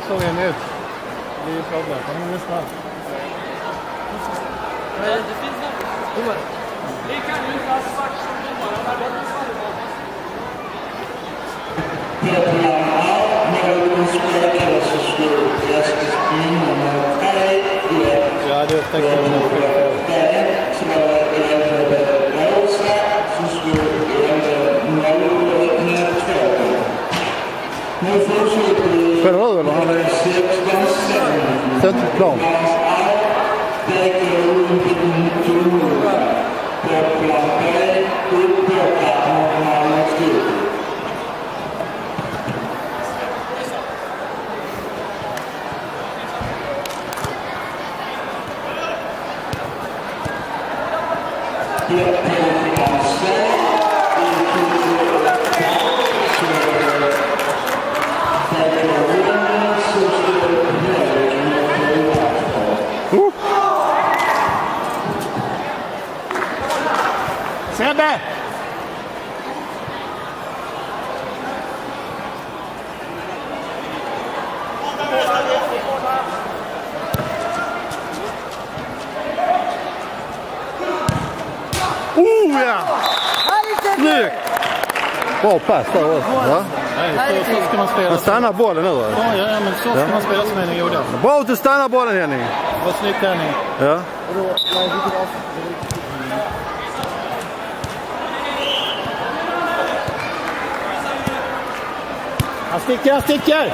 såg en ut. Det är ju problem. Kan du lyssna? Det finns där. Det kan ju inte ha sagt som Ja, det upptäckte jag nog. Spelar du eller? Han är sett plan. Sebbe! Ja! Snyggt! Bra pass där också. Ja. Nej, så ska man spela. Han stannar bollen nu. Ja, men så ska man spela som Henning gjorde. Bra att du stannar bollen, Henning. Vad snyggt, Henning. Ja. Han sticker!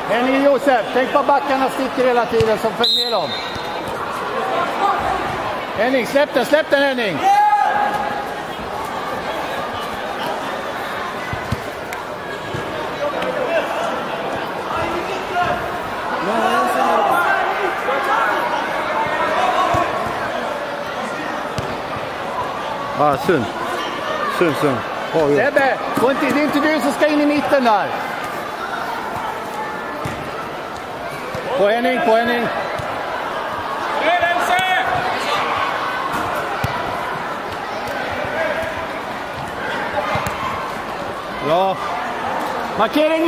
Henning och Josef, tänk på backarna sticker hela tiden som följer med dem. Henning, släpp den Henning! Ah, synd. Sebbe, det är inte du som ska in i mitten där. På Henning. Bra. Markering.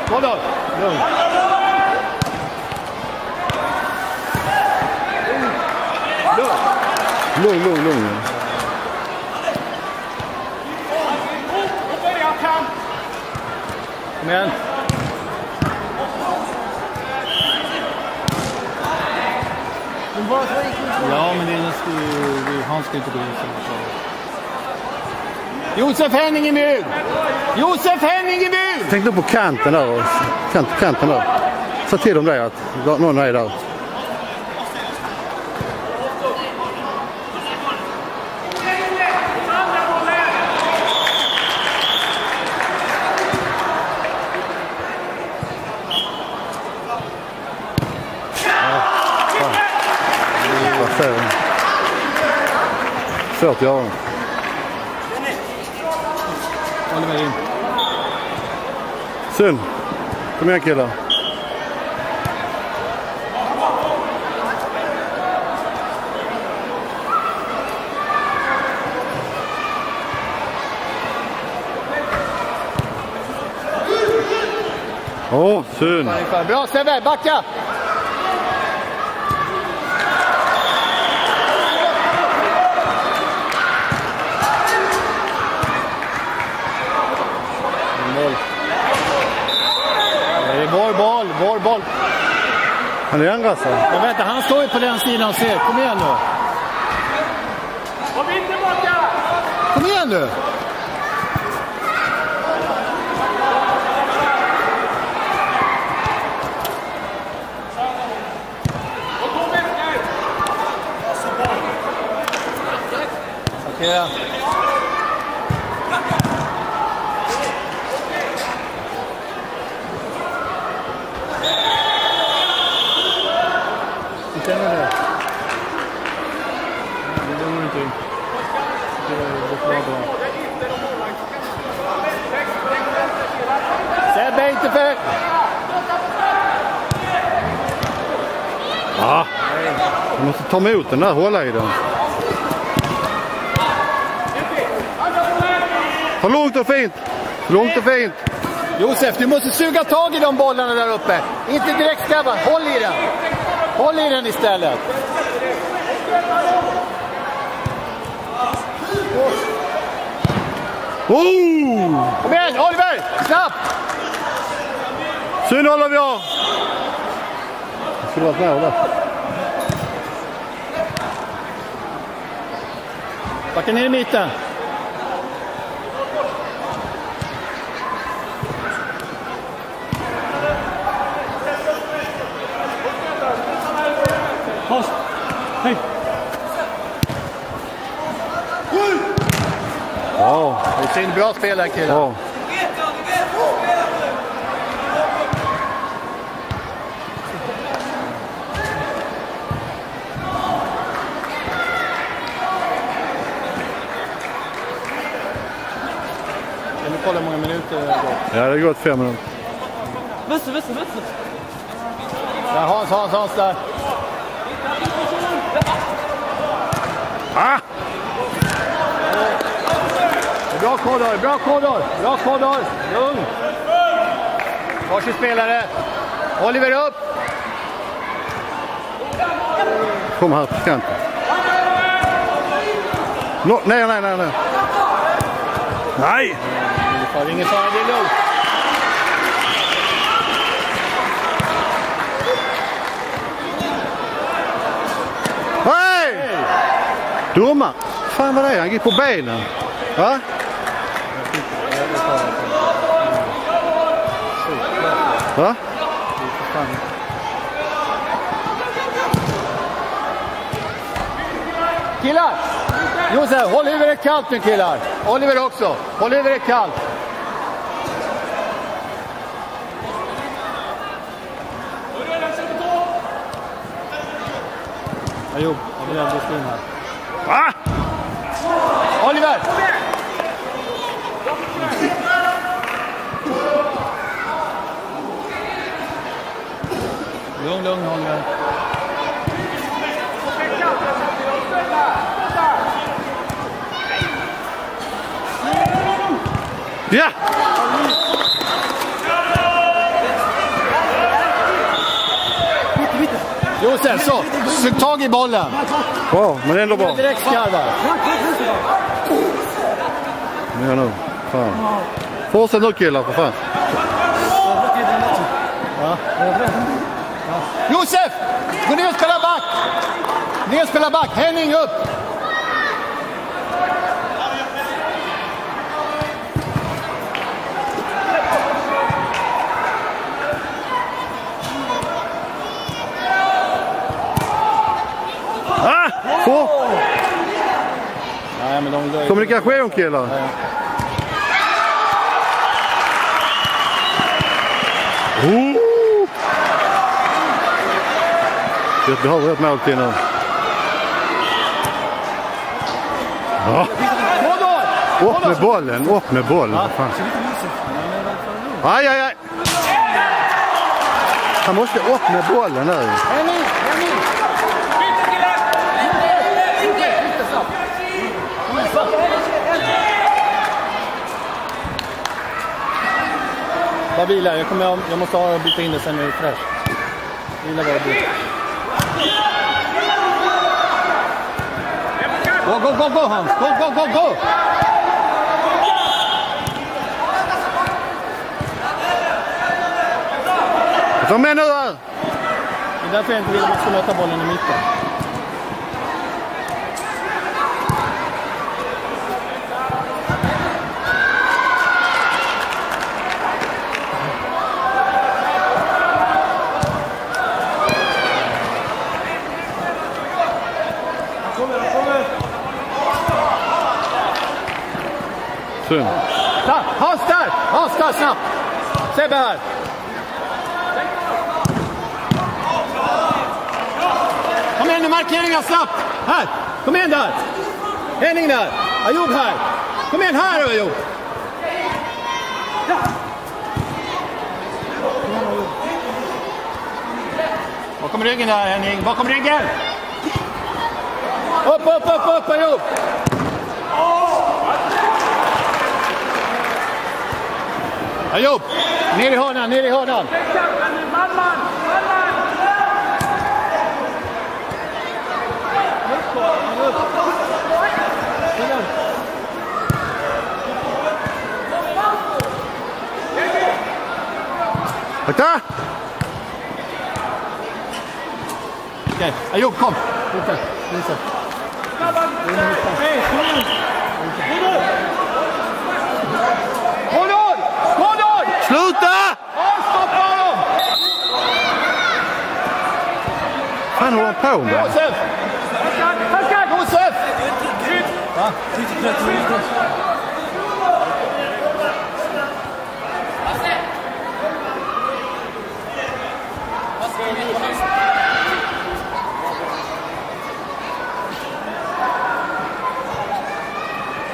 Kodor. Lugn. Men. Ja, men det är han ska inte gå in så. Josef Henning i mur! Tänk nu på kanten där. Kanten där. Så till dem där att någon är där. Svårt att göra. Håller med in. Synd. Kom igen killar. Synd. Bra Sebbe, backa! Vår boll. Han är angrassad. Men vänta, han står ju på den sidan och ser. Kom igen nu. Kom igen nu. Okej. Känner det? Det går inte. Det går bra. Kristoffer! Ja. Jag måste ta emot den där, hålla i den. För långt och fint. Långt och fint. Josef, du måste suga tag i de bollarna där uppe. Inte direkt skabba. Håll i den. Håll i den istället. Oh! Kom igen, Oliver! Snabbt! Syn Oliver! Jag skulle vara snäll där. Backa ner i mitten. Pass. Hej. Ja. Det är en bra spel här, killar. Ja. Kan du kolla hur många minuter det har gått? Ja, det har gått 5 minuter. Vänster. Ja, Hans där. Ah! Bra kodor. Lugn. Varsin spelare. Oliver upp. Kom här på kanten. No, nej. Nej! Ingen fara, det är lugnt. Hej! Domar! Fan vad det är, han gick på benen. Va? Va? Killar! Josef, håll huvudet kallt nu, killar. Oliver också. Håll huvudet kallt. Ayoub, jag vill aldrig stå in här. Va? Oliver! Lugn, Oliver. Ja! Josef, så. Sug tag i bollen. Bra, men ändå bra. Direkt skarvar. Ja, nu. Fan. Fortsätt nu killar, för fan. Josef! Gå ner och spela back! Ner och spela back. Henning upp! Ah! Få! Nej, men de... Kommunikation killar. Vi har ett mål till nu. Ja. Upp med bollen. Fan. Aj. Han måste upp med bollen nu. Henning! Bara vila, jag måste byta in det sen när det är fräsch. Vila bara byta. Gå Hans! Gå! Kom med nu här! Det är därför jag inte vill att man ska möta bollen i mitten. Synd. Hans där snabbt! Sebbe här! Kom igen nu, markeringar snabbt! Här! Kom igen där! Henning där! Ayoub här! Kom igen här Ayoub! Bakom ryggen där, Henning. Bakom ryggen! Upp, Ayoub! Ayoub! Ner i hörnan! Akta! Okej, Ayoub, kom! Kodor! Sluta! Stoppa honom! Fan håller han på med? Josef! Va?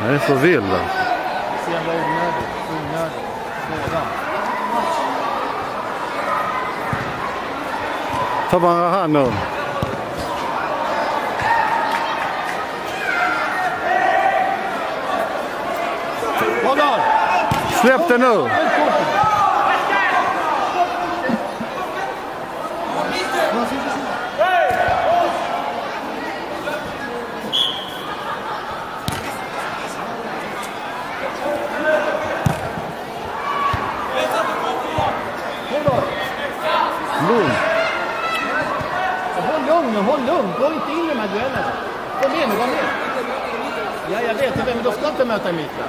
Det är så vild. Så jävla onödigt. Ta bara hand nu. Kodor! Släpp det nu. Håll lugn. Gå inte in i de här duellerna. Kom in. Ja, jag vet. Men de ska inte möta i mitten.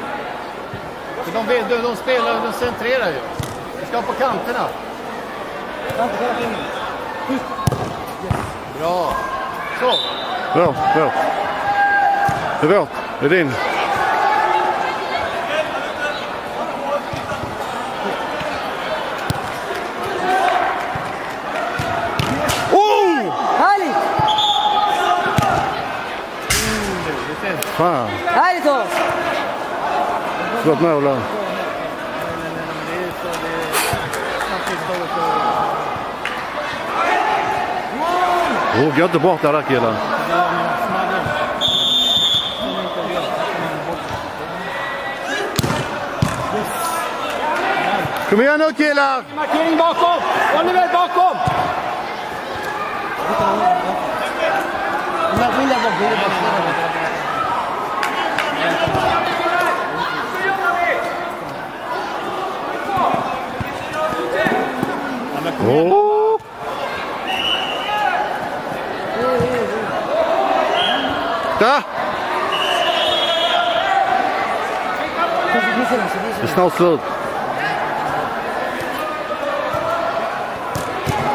De spelar och de centrerar ju. De ska på kanterna. Bra. Så. Bra. Det är vårt. Det är din. Fan. Härligt då! Slått mål där. Gå inte bort där killar. Kom igen nu killar! Markering bakom! Oliver bakom! Oh. Da! Det är snart slut.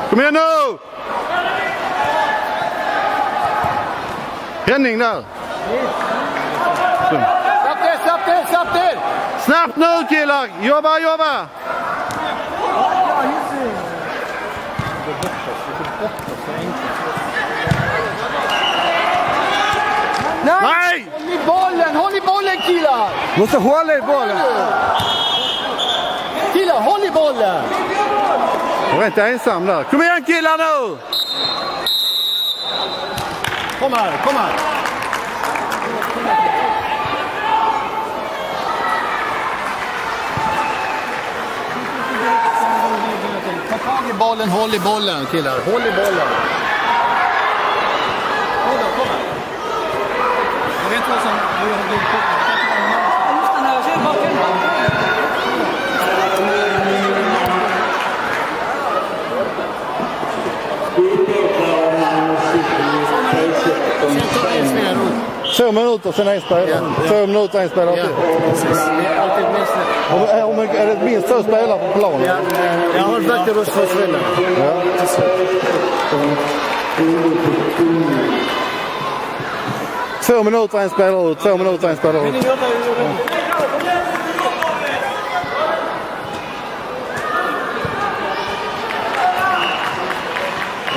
Kom igen nu! Henning där! Snabbt till! Snabbt nu killar! Jobba! Nej! Håll i bollen killar! Måste hålla i bollen! Killar, håll i bollen! Jag är inte ensam där. Kom igen killar nu! Kom här! Ta tag i bollen, håll i bollen killar. Håll i bollen. Kom här. Jag vet vad som... Två minuter sen en spelare. 2 minuter en spelare till. Det är alltid minst. Är det minst 2 spelare på planen? Jag har faktiskt röst för Sverige. Ja. 2 minuter en spelare ut. 2 minuter en spelare ut.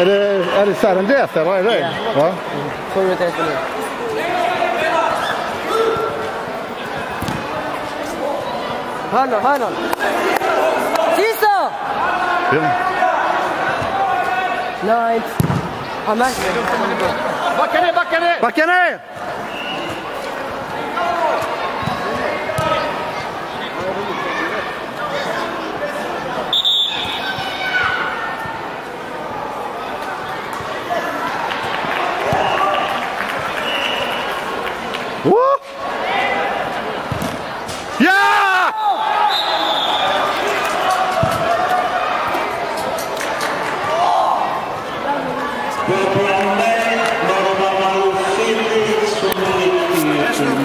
Är det sudden death eller är det? Ja. Får du inte ens nu. Hörnan. Sista! Ja. Nej. Han märker. Backa ner, backa ner! Backa ner! Ja!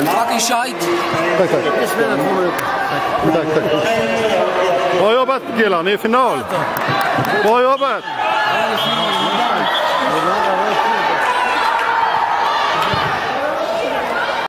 Fucking shite. Tack, tack. Tack, tack. Bra jobbat killar, ni är i final. Bra jobbat!